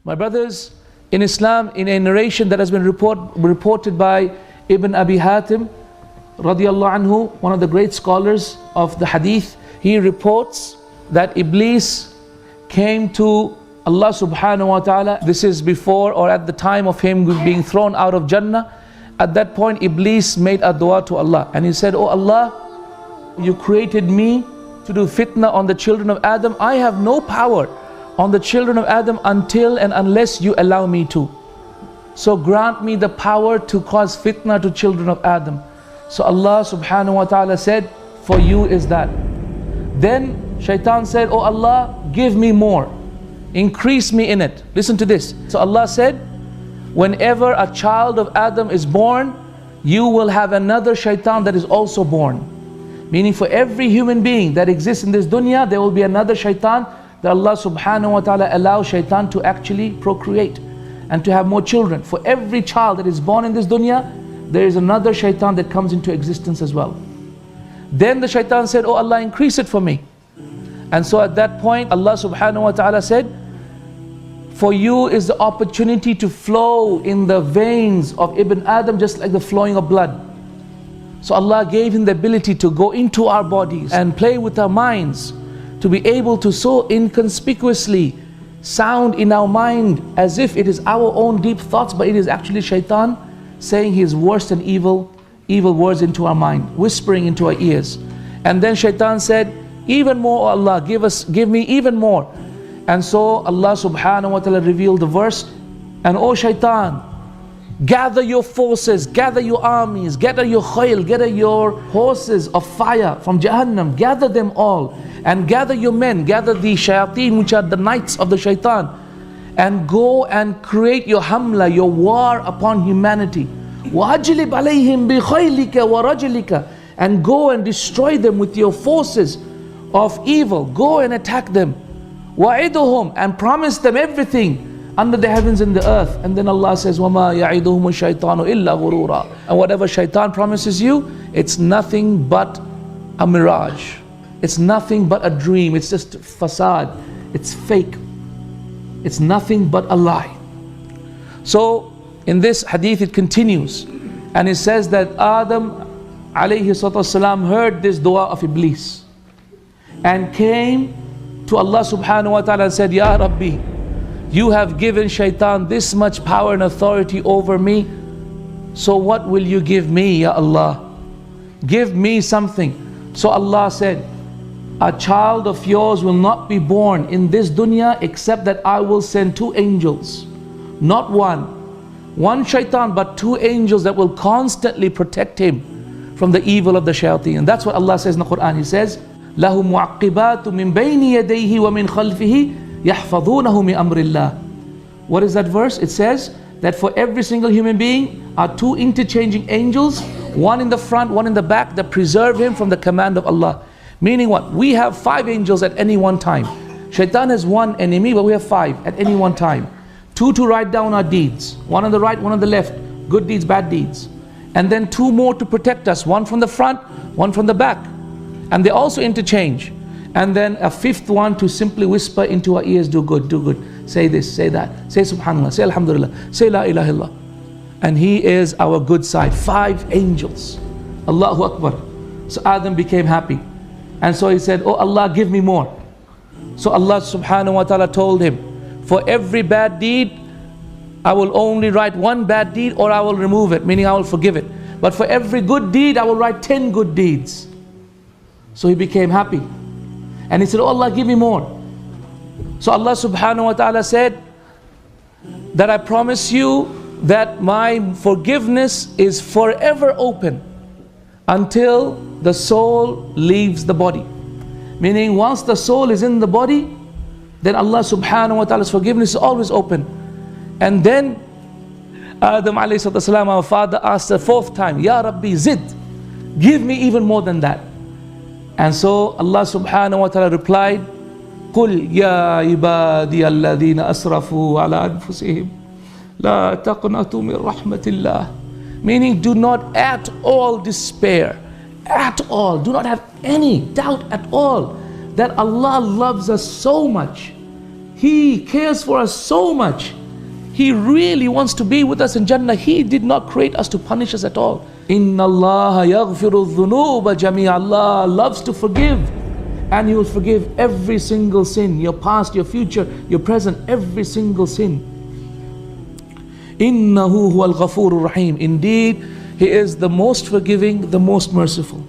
My brothers, in Islam, in a narration that has been reported by Ibn Abi Hatim, radiallahu anhu, one of the great scholars of the hadith, he reports that Iblis came to Allah subhanahu wa ta'ala. This is before or at the time of him being thrown out of Jannah. At that point, Iblis made a dua to Allah and he said, "Oh Allah, you created me to do fitna on the children of Adam. I have no power on the children of Adam until and unless you allow me to. So grant me the power to cause fitna to children of Adam." So Allah subhanahu wa ta'ala said, "For you is that." Then Shaitan said, "Oh Allah, give me more. Increase me in it." Listen to this. So Allah said, whenever a child of Adam is born, you will have another shaitan that is also born. Meaning for every human being that exists in this dunya, there will be another shaitan that Allah subhanahu wa ta'ala allows shaitan to actually procreate and to have more children. For every child that is born in this dunya, there is another shaitan that comes into existence as well. Then the shaitan said, "Oh Allah, increase it for me." And so at that point, Allah subhanahu wa ta'ala said, "For you is the opportunity to flow in the veins of Ibn Adam just like the flowing of blood." So Allah gave him the ability to go into our bodies and play with our minds, to be able to so inconspicuously sound in our mind as if it is our own deep thoughts, but it is actually shaitan saying his worst and evil words into our mind, whispering into our ears. And then shaitan said, "Even more, O Allah, give me even more." And so Allah subhanahu wa ta'ala revealed the verse, and "O shaitan, gather your forces, gather your armies, gather your khayl, gather your horses of fire from Jahannam, gather them all, and gather your men, gather the shayateen, which are the knights of the shaitan, and go and create your hamla, your war upon humanity. وَأَجْلِبْ عَلَيْهِمْ بِخَيْلِكَ وَرَجْلِكَ, and go and destroy them with your forces of evil. Go and attack them. وَعِدُهُمْ, and promise them everything under the heavens and the earth." And then Allah says, وَمَا يَعِدُهُمُ الشَّيْطَانُ إِلَّا غُرُورًا, and whatever shaitan promises you, it's nothing but a mirage. It's nothing but a dream. It's just facade. It's fake. It's nothing but a lie. So in this hadith it continues, and it says that Adam alayhi salatu wasalam heard this dua of Iblis and came to Allah subhanahu wa ta'ala and said, "Ya Rabbi, you have given shaitan this much power and authority over me, so what will you give me, Ya Allah? Give me something." So Allah said, "A child of yours will not be born in this dunya except that I will send two angels, not one shaitan, but two angels that will constantly protect him from the evil of the shayateen." And that's what Allah says in the Quran. He says, "لَهُ مُعَقِّبَاتُ مِن بَيْنِ يَدَيْهِ وَمِن خَلْفِهِ يَحْفَظُونَهُ مِنْ أَمْرِ اللَّهِ." What is that verse? It says that for every single human being are two interchanging angels, one in the front, one in the back, that preserve him from the command of Allah. Meaning what? We have 5 angels at any one time. Shaitan has one enemy, but we have 5 at any one time. 2 to write down our deeds, one on the right, one on the left, good deeds, bad deeds. And then 2 more to protect us, one from the front, one from the back. And they also interchange. And then a 5th one to simply whisper into our ears, "Do good, say this, say that, say subhanallah, say alhamdulillah, say la ilaha illallah." And he is our good side. 5 angels. Allahu Akbar. So Adam became happy. And so he said, "Oh Allah, give me more." So Allah subhanahu wa ta'ala told him, "For every bad deed, I will only write 1 bad deed, or I will remove it, meaning I will forgive it. But for every good deed, I will write 10 good deeds." So he became happy. And he said, "Oh Allah, give me more." So Allah subhanahu wa ta'ala said that, "I promise you that my forgiveness is forever open until the soul leaves the body." Meaning once the soul is in the body, then Allah subhanahu wa ta'ala's forgiveness is always open. And then Adam alayhi salatu wasalam, our father, asked the 4th time, "Ya Rabbi, zid, give me even more than that." And so Allah subhanahu wa ta'ala replied, "Qul ya ibadi alladhina asrafu ala anfusihim la taqnatu min rahmatillah." Meaning, do not at all despair, at all, do not have any doubt at all that Allah loves us so much. He cares for us so much. He really wants to be with us in Jannah. He did not create us to punish us at all. Inna Allah yaghfiru dhunuba jami'a. Allah loves to forgive, and He will forgive every single sin, your past, your future, your present, every single sin. Innahu huwal ghafurur rahim. Indeed, He is the most forgiving, the most merciful.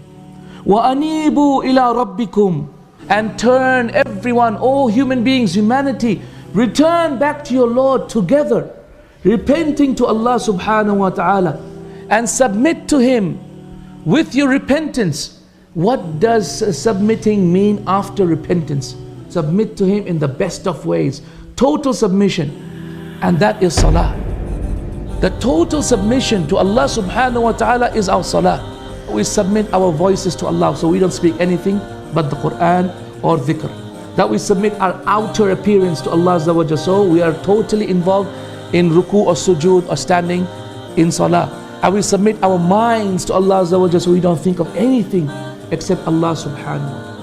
Wa anibu ila rabbikum. And turn everyone, all human beings, humanity, return back to your Lord together, repenting to Allah subhanahu wa ta'ala, and submit to Him with your repentance. What does submitting mean after repentance? Submit to Him in the best of ways, total submission, and that is salah. The total submission to Allah subhanahu wa ta'ala is our salah. We submit our voices to Allah, so we don't speak anything but the Quran or dhikr. That we submit our outer appearance to Allah Azza wa Jalla, so we are totally involved in ruku or sujood or standing in salah. And we submit our minds to Allah Azza wa Jalla, so we don't think of anything except Allah subhanahu wa ta'ala.